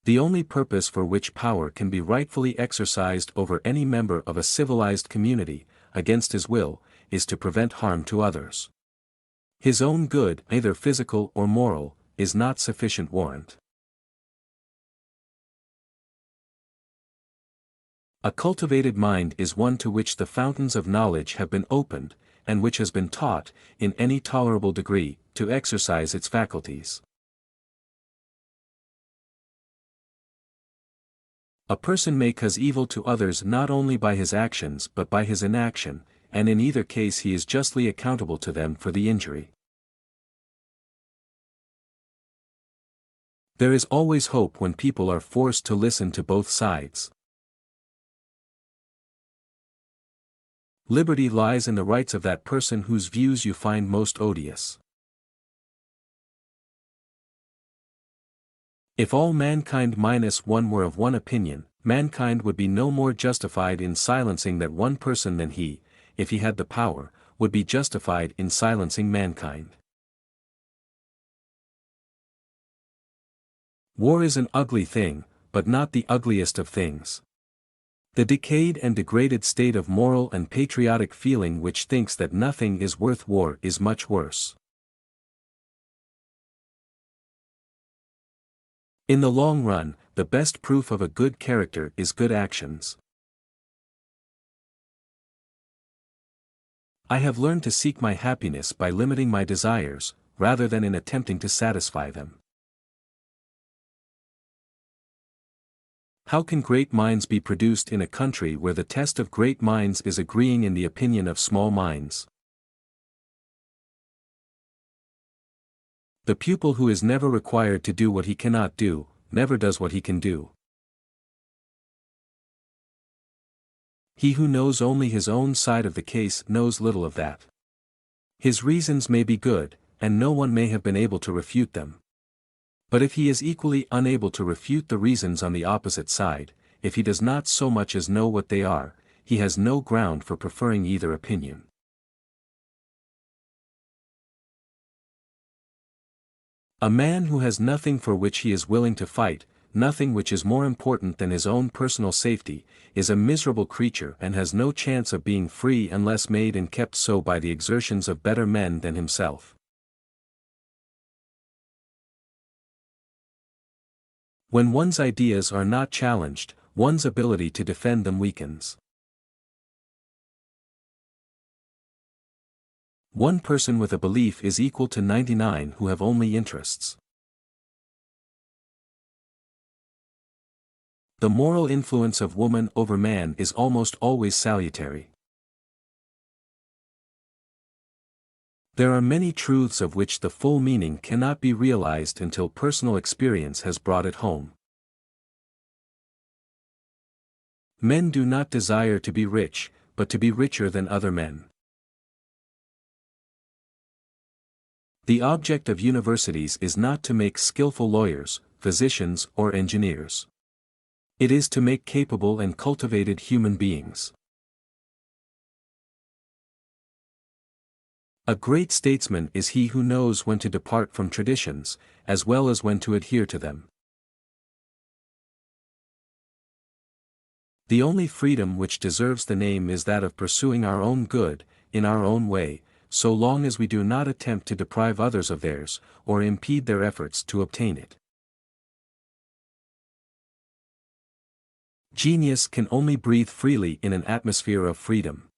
The only purpose for which power can be rightfully exercised over any member of a civilized community, against his will, is to prevent harm to others. His own good, either physical or moral, is not sufficient warrant. A cultivated mind is one to which the fountains of knowledge have been opened, and which has been taught, in any tolerable degree, to exercise its faculties. A person may cause evil to others not only by his actions but by his inaction, and in either case he is justly accountable to them for the injury. There is always hope when people are forced to listen to both sides. Liberty lies in the rights of that person whose views you find most odious. If all mankind minus one were of one opinion, mankind would be no more justified in silencing that one person than he, if he had the power, would be justified in silencing mankind. War is an ugly thing, but not the ugliest of things. The decayed and degraded state of moral and patriotic feeling which thinks that nothing is worth war is much worse. In the long run, the best proof of a good character is good actions. I have learned to seek my happiness by limiting my desires, rather than in attempting to satisfy them. How can great minds be produced in a country where the test of great minds is agreeing in the opinion of small minds? The pupil who is never required to do what he cannot do, never does what he can do. He who knows only his own side of the case knows little of that. His reasons may be good, and no one may have been able to refute them. But if he is equally unable to refute the reasons on the opposite side, if he does not so much as know what they are, he has no ground for preferring either opinion. A man who has nothing for which he is willing to fight, nothing which is more important than his own personal safety, is a miserable creature and has no chance of being free unless made and kept so by the exertions of better men than himself. When one's ideas are not challenged, one's ability to defend them weakens. One person with a belief is equal to 99 who have only interests. The moral influence of woman over man is almost always salutary. There are many truths of which the full meaning cannot be realized until personal experience has brought it home. Men do not desire to be rich, but to be richer than other men. The object of universities is not to make skillful lawyers, physicians, or engineers. It is to make capable and cultivated human beings. A great statesman is he who knows when to depart from traditions, as well as when to adhere to them. The only freedom which deserves the name is that of pursuing our own good, in our own way, so long as we do not attempt to deprive others of theirs, or impede their efforts to obtain it. Genius can only breathe freely in an atmosphere of freedom.